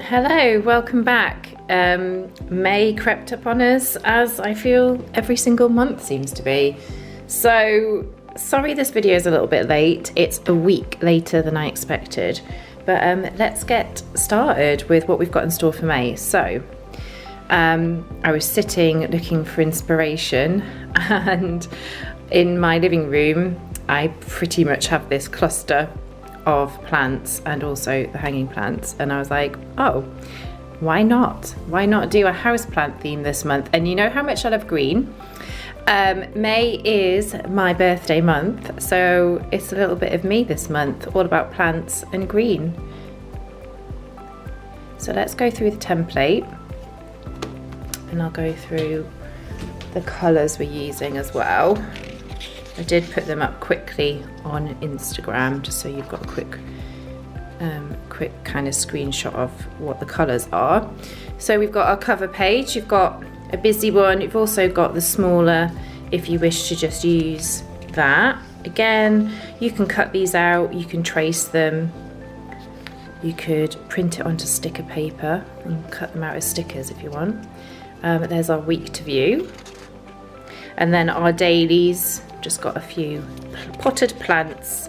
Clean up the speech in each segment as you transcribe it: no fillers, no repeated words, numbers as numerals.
Hello, welcome back. May crept up on us, as I feel every single month seems to be. So sorry this video is a little bit late. It's a week later than I expected, but let's get started with what we've got in store for May. So I was sitting looking for inspiration, and in my living room I pretty much have this cluster of plants and also the hanging plants, and I was like, oh, why not do a houseplant theme this month? And you know how much I love green. May is my birthday month, so it's a little bit of me this month, all about plants and green. So let's go through the template, and I'll go through the colours we're using as well. I did put them up quickly on Instagram just so you've got a quick kind of screenshot of what the colours are. So we've got our cover page, you've got a busy one, you've also got the smaller if you wish to just use that. Again, you can cut these out, you can trace them, you could print it onto sticker paper and cut them out as stickers if you want. There's our week to view, and then our dailies. Just got a few potted plants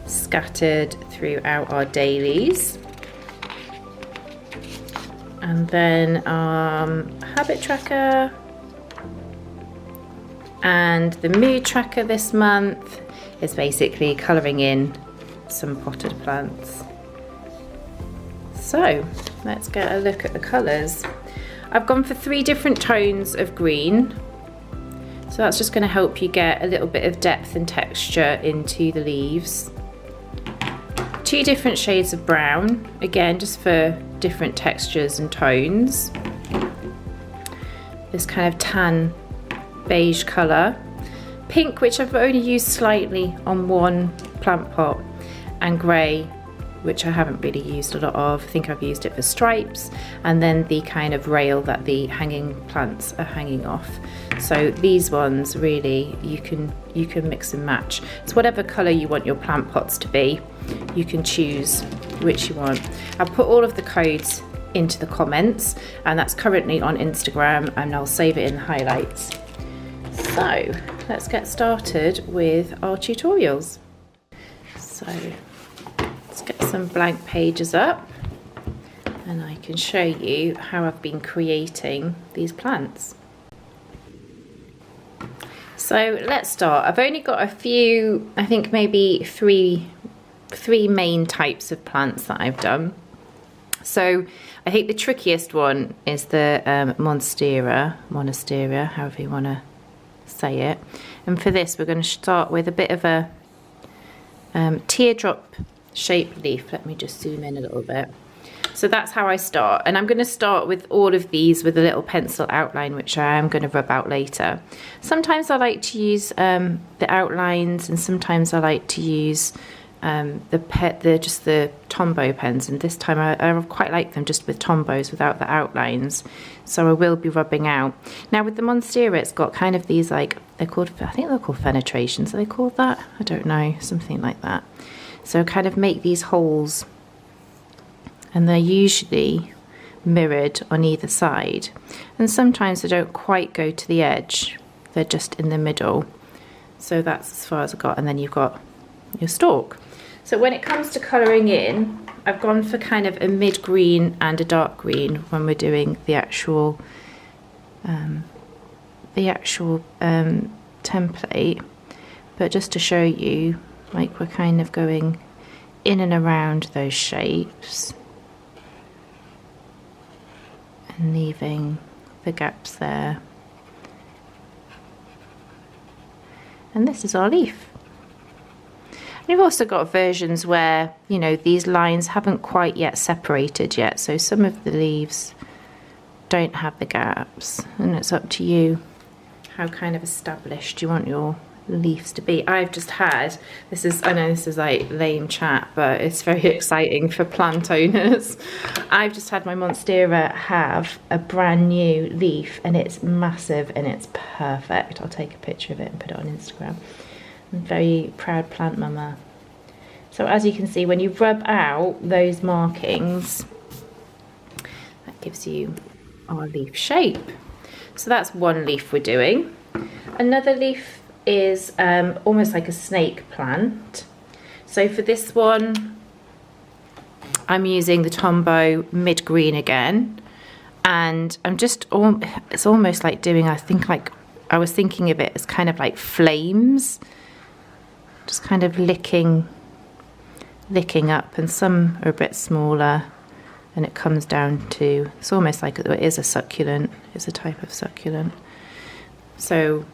scattered throughout our dailies. And then habit tracker and the mood tracker this month is basically colouring in some potted plants. So let's get a look at the colours. I've gone for 3 different tones of green. So that's just going to help you get a little bit of depth and texture into the leaves. 2 different shades of brown, again just for different textures and tones. This kind of tan beige colour. Pink, which I've only used slightly on one plant pot, and grey, which I haven't really used a lot of. I think I've used it for stripes, and then the kind of rail that the hanging plants are hanging off. So these ones really you can mix and match. It's whatever colour you want your plant pots to be. You can choose which you want. I'll put all of the codes into the comments, and that's currently on Instagram, and I'll save it in the highlights. So let's get started with our tutorials. So let's get some blank pages up, and I can show you how I've been creating these plants. So let's start. I've only got a few, I think maybe three main types of plants that I've done. So I think the trickiest one is the monstera, however you want to say it. And for this we're going to start with a bit of a teardrop shaped leaf. Let me just zoom in a little bit. So that's how I start, and I'm going to start with all of these with a little pencil outline, which I am going to rub out later. Sometimes I like to use the outlines, and sometimes I like to use just the Tombow pens, and this time I quite like them just with Tombows without the outlines, so I will be rubbing out. Now with the monstera, it's got kind of these, like, I think they're called penetrations. Are they called that? I don't know, something like that. So kind of make these holes, and they're usually mirrored on either side, and sometimes they don't quite go to the edge, they're just in the middle. So that's as far as I got, and then you've got your stalk. So when it comes to colouring in, I've gone for kind of a mid green and a dark green when we're doing the actual template, but just to show you, like, we're kind of going in and around those shapes and leaving the gaps there. And this is our leaf. And you've also got versions where, you know, these lines haven't quite yet separated yet, so some of the leaves don't have the gaps, and it's up to you how kind of established you want your leaves to be. I've just had, I know this is like lame chat, but it's very exciting for plant owners. I've just had my monstera have a brand new leaf, and it's massive and it's perfect. I'll take a picture of it and put it on Instagram. I'm a very proud plant mama. So as you can see, when you rub out those markings, gives you our leaf shape. So that's one leaf we're doing. Another leaf is almost like a snake plant. So for this one, I'm using the Tombow mid green again, and I'm just, it's almost like doing, I was thinking of it as kind of like flames, just kind of licking up, and some are a bit smaller, and it comes down to, it's almost like it is a succulent, it's a type of succulent. So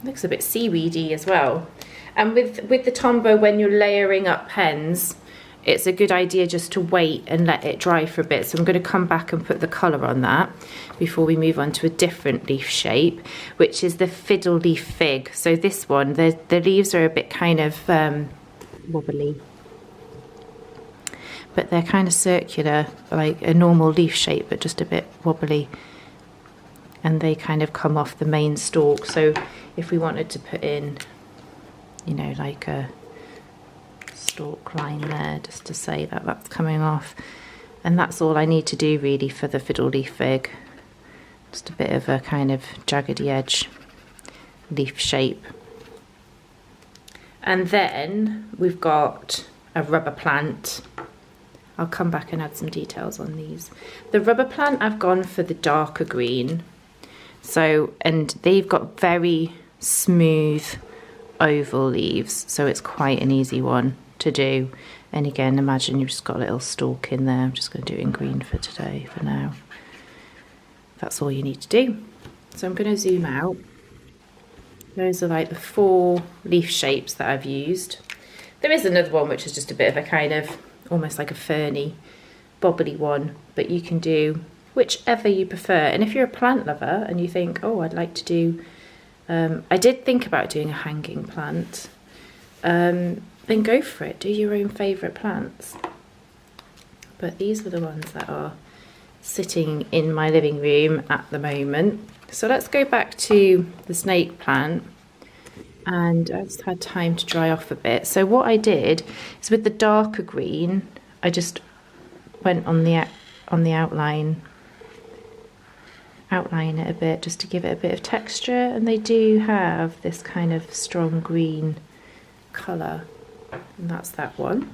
it looks a bit seaweedy as well. And with the Tombow, when you're layering up pens, it's a good idea just to wait and let it dry for a bit. So I'm going to come back and put the colour on that before we move on to a different leaf shape, which is the fiddle leaf fig. So this one, the leaves are a bit kind of wobbly, but they're kind of circular, like a normal leaf shape, but just a bit wobbly. And they kind of come off the main stalk. So if we wanted to put in, you know, like a stalk line there, just to say that that's coming off. And that's all I need to do really for the fiddle leaf fig. Just a bit of a kind of jaggedy edge leaf shape. And then we've got a rubber plant. I'll come back and add some details on these. The rubber plant, I've gone for the darker green. So, and they've got very smooth oval leaves, so it's quite an easy one to do. And again, imagine you've just got a little stalk in there. I'm just going to do it in green for today, for now. That's all you need to do. So I'm going to zoom out. Those are like the 4 leaf shapes that I've used. There is another one which is just a bit of a kind of, almost like a ferny, bobbly one, but you can do whichever you prefer. And if you're a plant lover and you think, oh, I'd like to do, I did think about doing a hanging plant, then go for it, do your own favourite plants. But these were the ones that are sitting in my living room at the moment. So let's go back to the snake plant, and I just had time to dry off a bit. So what I did is with the darker green, I just went on the outline it a bit just to give it a bit of texture, and they do have this kind of strong green colour, and that's that one.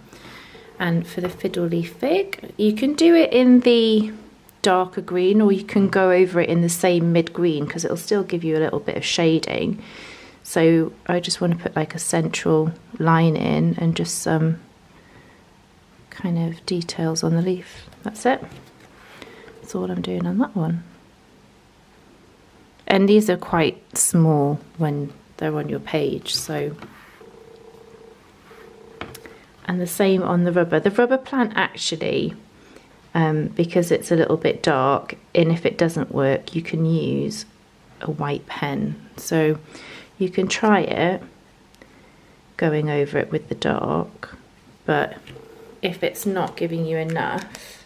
And for the fiddle leaf fig, you can do it in the darker green, or you can go over it in the same mid green, because it'll still give you a little bit of shading. So I just want to put like a central line in and just some kind of details on the leaf. That's it. That's all I'm doing on that one. And these are quite small when they're on your page, so. And the same on the rubber. The rubber plant actually, because it's a little bit dark, and if it doesn't work, you can use a white pen. So you can try it going over it with the dark, but if it's not giving you enough,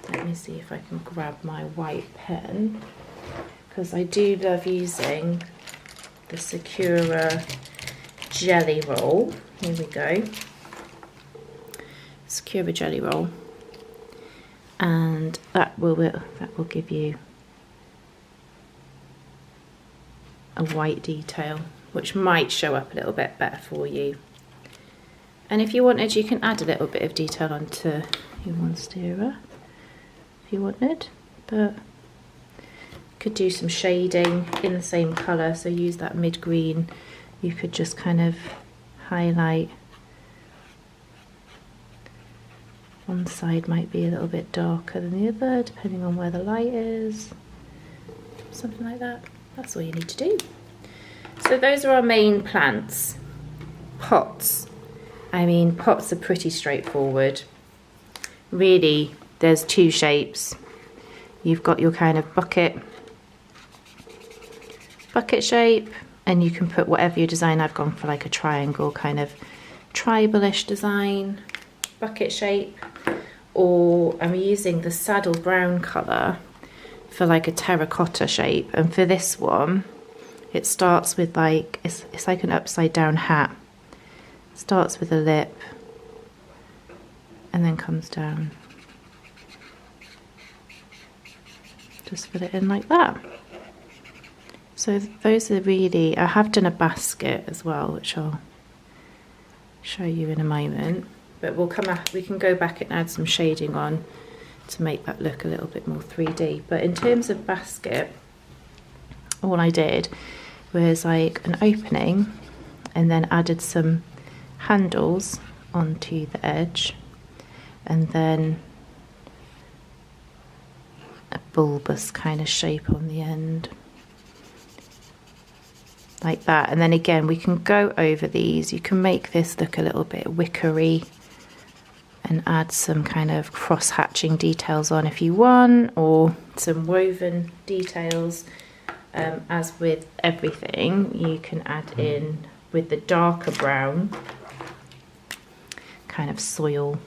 let me see if I can grab my white pen, because I do love using the Sakura jelly roll. Here we go. Sakura jelly roll, and that will give you a white detail, which might show up a little bit better for you. And if you wanted, you can add a little bit of detail onto your monstera if you wanted, but could do some shading in the same colour. So use that mid green. You could just kind of highlight. One side might be a little bit darker than the other, depending on where the light is. Something like that. That's all you need to do. So those are our main plants. Pots. I mean, pots are pretty straightforward. Really, there's 2 shapes. You've got your kind of bucket shape, and you can put whatever your design. I've gone for like a triangle, kind of tribal-ish design, bucket shape, or I'm using the saddle brown colour for like a terracotta shape. And for this one, it starts with like, it's like an upside down hat. It starts with a lip and then comes down. just fill it in like that. So those are really, I have done a basket as well, which I'll show you in a moment, but we can go back and add some shading on to make that look a little bit more 3D. But in terms of basket, all I did was like an opening and then added some handles onto the edge, and then a bulbous kind of shape on the end like that. And then again, we can go over these. You can make this look a little bit wickery and add some kind of cross hatching details on if you want, or some woven details. As with everything, you can add in with the darker brown kind of soil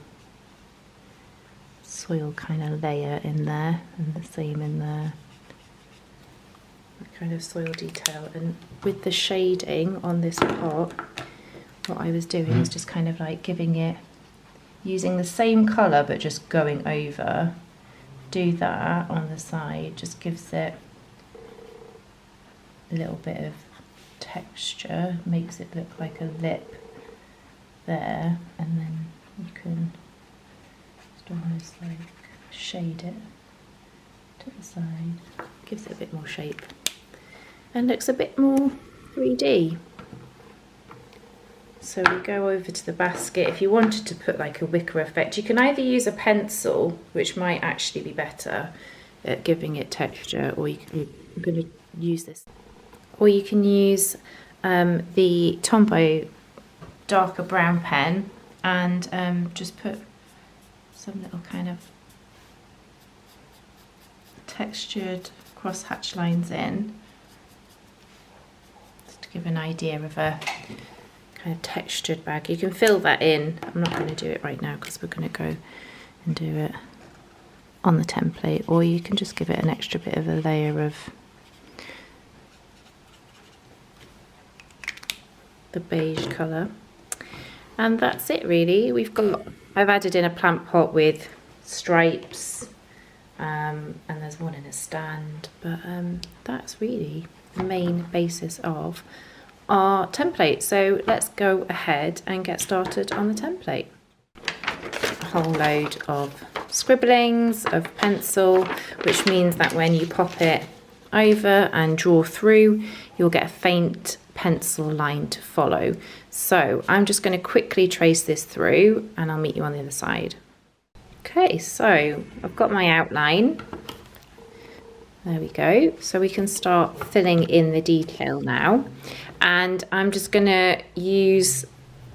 kind of layer in there, and the same in there, that kind of soil detail. And with the shading on this pot, what I was doing is just kind of like giving it, using the same colour but just going over. Do that on the side, just gives it a little bit of texture, makes it look like a lip there, and then you can just almost like shade it to the side, gives it a bit more shape and looks a bit more 3D. So we go over to the basket. If you wanted to put like a wicker effect, you can either use a pencil, which might actually be better at giving it texture, or I'm going to use this, or you can use the Tombow darker brown pen and just put some little kind of textured cross hatch lines in, just to give an idea of a kind of textured bag. You can fill that in. I'm not going to do it right now because we're going to go and do it on the template, or you can just give it an extra bit of a layer of the beige colour. And that's it really. I've added in a plant pot with stripes, and there's one in a stand, but that's really the main basis of our template. So let's go ahead and get started on the template. A whole load of scribblings of pencil, which means that when you pop it over and draw through, you'll get a faint pencil line to follow. So I'm just going to quickly trace this through and I'll meet you on the other side. Okay, so I've got my outline. There we go. So we can start filling in the detail now. And I'm just going to use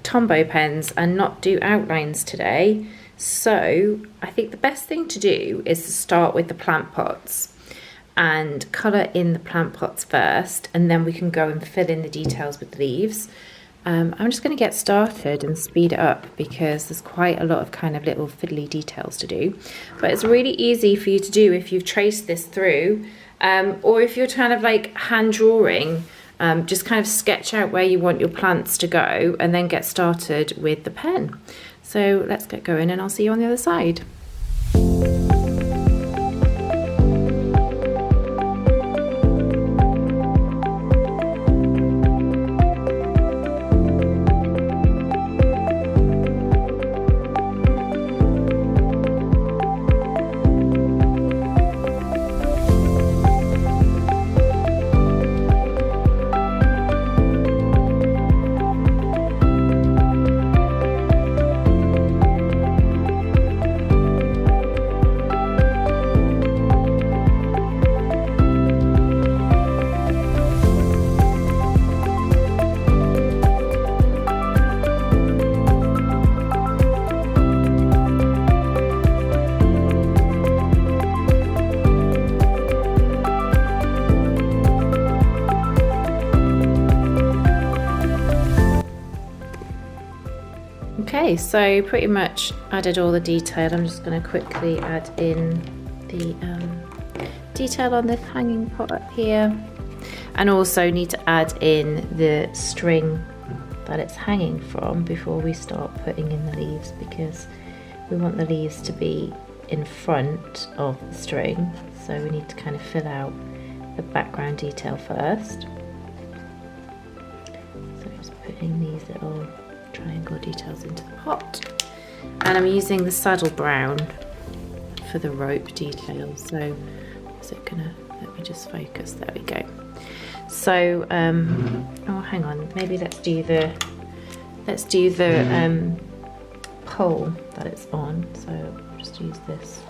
Tombow pens and not do outlines today. So I think the best thing to do is to start with the plant pots and colour in the plant pots first, and then we can go and fill in the details with the leaves. I'm just going to get started and speed it up because there's quite a lot of kind of little fiddly details to do, but it's really easy for you to do if you've traced this through, or if you're kind of like hand drawing, just kind of sketch out where you want your plants to go and then get started with the pen. So let's get going and I'll see you on the other side. Okay, so pretty much added all the detail. I'm just going to quickly add in the detail on this hanging pot up here, and also need to add in the string that it's hanging from before we start putting in the leaves, because we want the leaves to be in front of the string, so we need to kind of fill out the background detail first. So just putting these little triangle details into the pot, and I'm using the saddle brown for the rope detail. So is it gonna, let me just focus, there we go. So oh hang on, maybe let's do the pole that it's on. So I'll just use this.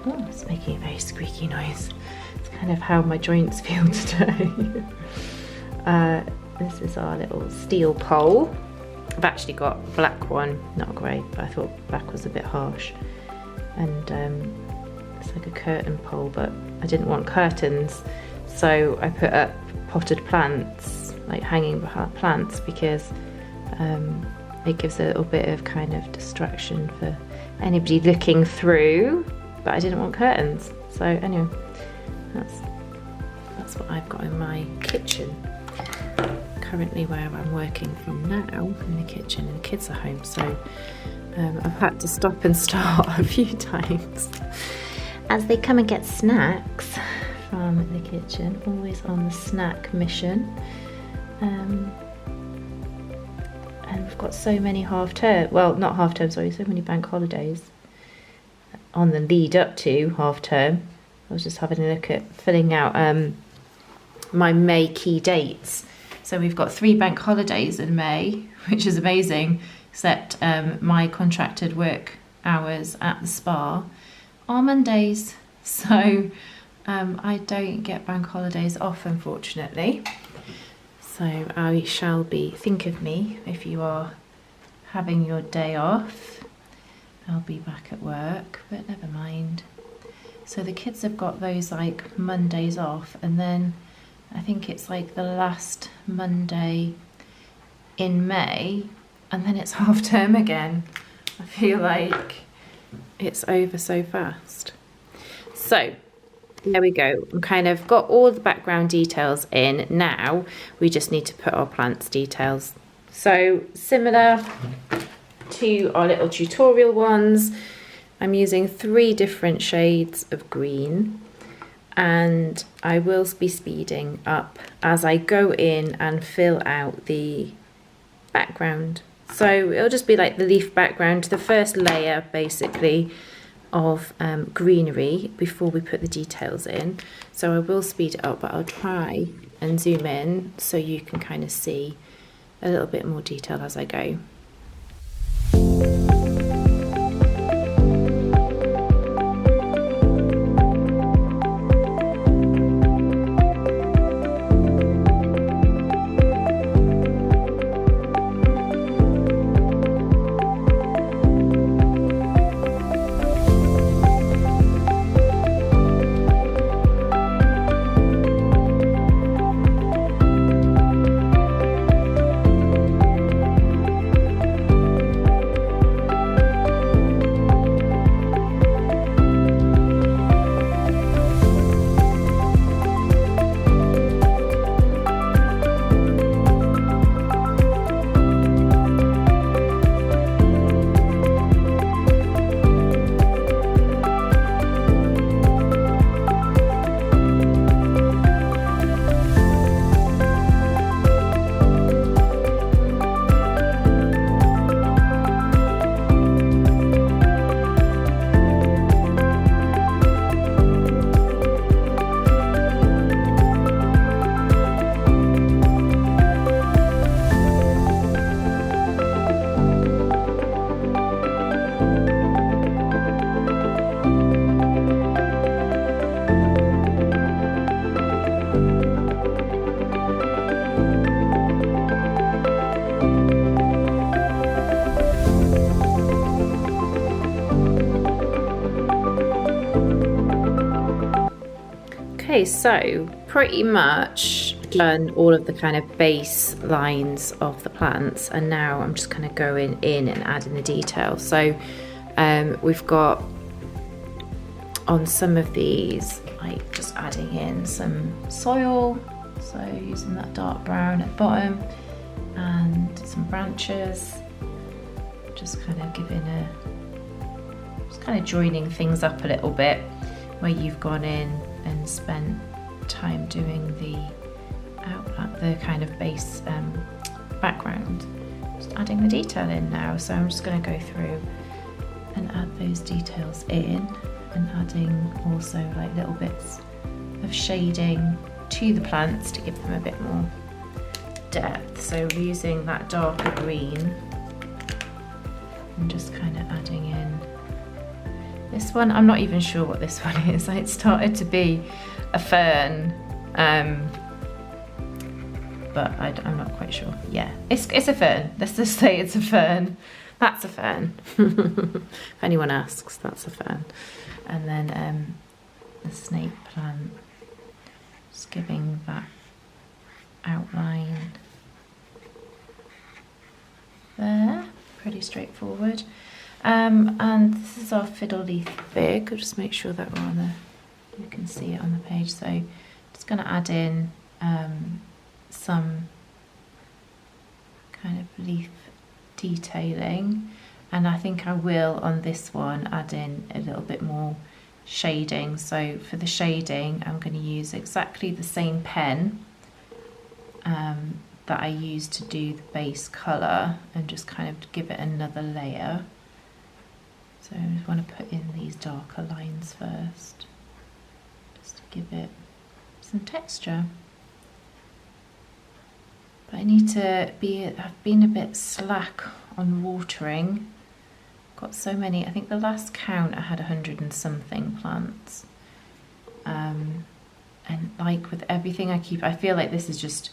Oh, it's making a very squeaky noise. It's kind of how my joints feel today. This is our little steel pole. I've actually got a black one, not grey, but I thought black was a bit harsh. And it's like a curtain pole, but I didn't want curtains, so I put up potted plants, like hanging plants, because it gives a little bit of kind of distraction for anybody looking through, but I didn't want curtains. So anyway, that's what I've got in my kitchen. Currently where I'm working from now, in the kitchen, and the kids are home, so I've had to stop and start a few times as they come and get snacks from the kitchen, always on the snack mission. And we've got so many half-term, well not half-term, sorry, so many bank holidays on the lead up to half-term. I was just having a look at filling out my May key dates. So we've got 3 bank holidays in May, which is amazing, except my contracted work hours at the spa are Mondays. So I don't get bank holidays off, unfortunately. So I shall be, think of me if you are having your day off. I'll be back at work, but never mind. So the kids have got those like Mondays off, and then I think it's like the last Monday in May, and then it's half term again. I feel like it's over so fast. So there we go. I'm kind of got all the background details in. Now we just need to put our plants details. So similar to our little tutorial ones, I'm using 3 different shades of green, and I will be speeding up as I go in and fill out the background. So it'll just be like the leaf background, the first layer basically of greenery before we put the details in. So I will speed it up, but I'll try and zoom in so you can kind of see a little bit more detail as I go. Okay, so pretty much done all of the kind of base lines of the plants, and now I'm just kind of going in and adding the detail. So we've got on some of these, like just adding in some soil, so using that dark brown at the bottom, and some branches, just kind of giving Just kind of joining things up a little bit where you've gone in and spent time doing the outline, the kind of base background. Just adding the detail in now. So I'm just going to go through and add those details in, and adding also like little bits of shading to the plants to give them a bit more depth. So using that darker green and just kind of adding in this one. I'm not even sure what this one is. It started to be a fern, but I'm not quite sure. Yeah, it's a fern. Let's just say it's a fern. That's a fern. If anyone asks, that's a fern. And then the snake plant, just giving that outline there. Pretty straightforward. And this is our fiddle leaf fig. I'll just make sure that we're on the, you can see it on the page. So just going to add in some kind of leaf detailing, and I think I will on this one add in a little bit more shading. So for the shading, I'm going to use exactly the same pen that I used to do the base colour, and just kind of give it another layer. So I just want to put in these darker lines first, just to give it some texture. But I need to I've been a bit slack on watering. Got so many, I think the last count I had 100 and something plants. And like with everything I feel like this is just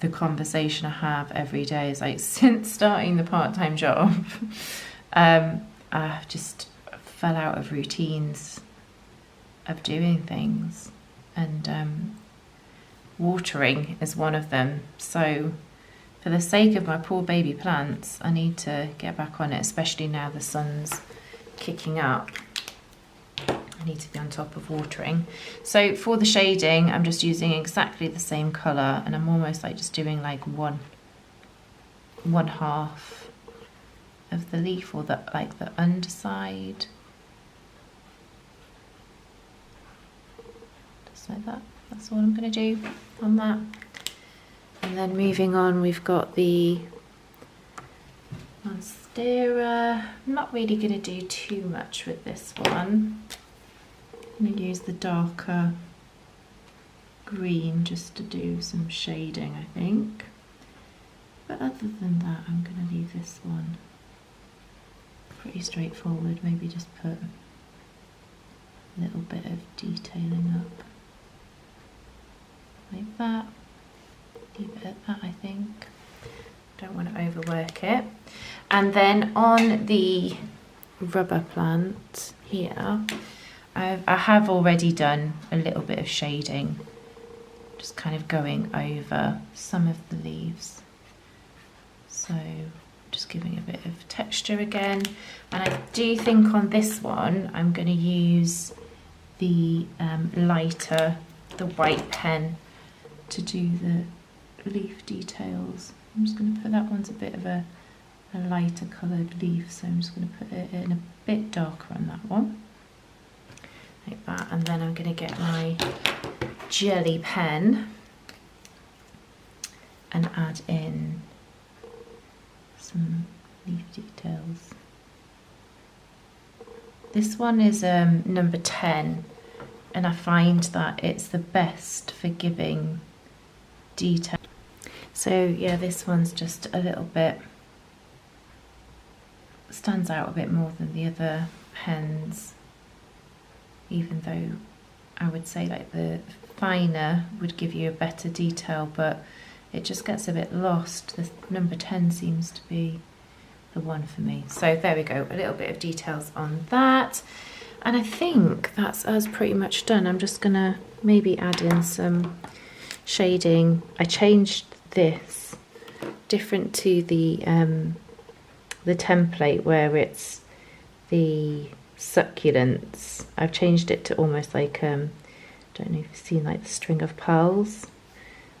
the conversation I have every day. Is like, since starting the part-time job, I've just fell out of routines of doing things, and watering is one of them. So for the sake of my poor baby plants, I need to get back on it, especially now the sun's kicking up. I need to be on top of watering. So for the shading, I'm just using exactly the same colour, and I'm almost like just doing like one half of the leaf, or the like the underside, just like that. That's all I'm going to do on that. And then moving on, we've got the monstera. I'm not really going to do too much with this one. I'm going to use the darker green just to do some shading, I think. But other than that, I'm going to leave this one pretty straightforward. Maybe just put a little bit of detailing up like that. Leave it at that, I think. Don't want to overwork it. And then on the rubber plant here, I have already done a little bit of shading, just kind of going over some of the leaves. So just giving a bit of texture again. And I do think on this one, I'm going to use the lighter, the white pen, to do the leaf details. I'm just going to put that one's a bit of a lighter coloured leaf, so I'm just going to put it in a bit darker on that one, like that. And then I'm going to get my jelly pen and add in some leaf details. This one is number 10, and I find that it's the best for giving detail. So yeah, this one's just a little bit, stands out a bit more than the other pens, even though I would say like the finer would give you a better detail, but it just gets a bit lost. The number 10 seems to be the one for me. So there we go, a little bit of details on that. And I think that's us pretty much done. I'm just gonna maybe add in some shading. I changed this different to the template where it's the succulents. I've changed it to almost like don't know if you've seen like the string of pearls.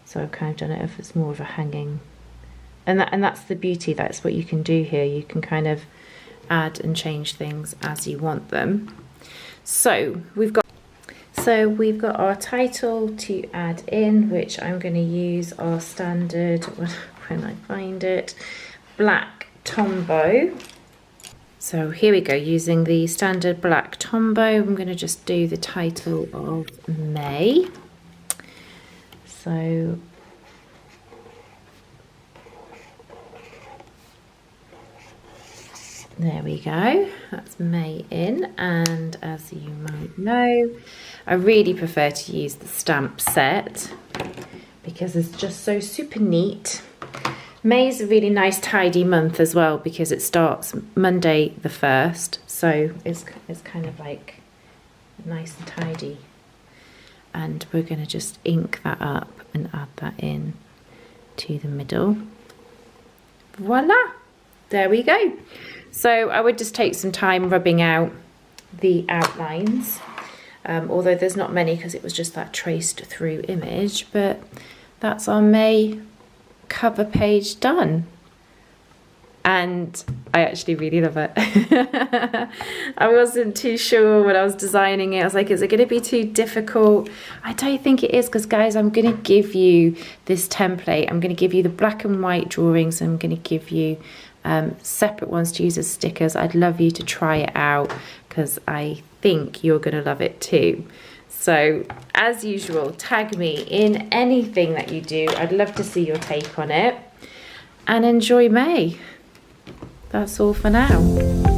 So I've kind of done it if it's more of a hanging, and that's the beauty. That's what you can do here. You can kind of add and change things as you want them. So we've got our title to add in, which I'm going to use our standard, when I find it, black Tombow. So here we go, using the standard black Tombow, I'm going to just do the title of May. So there we go, that's May in, and as you might know, I really prefer to use the stamp set because it's just so super neat. May's a really nice tidy month as well because it starts Monday the 1st, so it's kind of like nice and tidy. And we're going to just ink that up and add that in to the middle. Voila! There we go. So I would just take some time rubbing out the outlines, although there's not many because it was just that traced through image, but that's our May cover page done. And I actually really love it. I wasn't too sure when I was designing it. I was like, is it going to be too difficult? I don't think it is, because guys, I'm going to give you this template. I'm going to give you the black and white drawings. I'm going to give you separate ones to use as stickers. I'd love you to try it out because I think you're going to love it too. So as usual, tag me in anything that you do. I'd love to see your take on it, and enjoy May. That's all for now.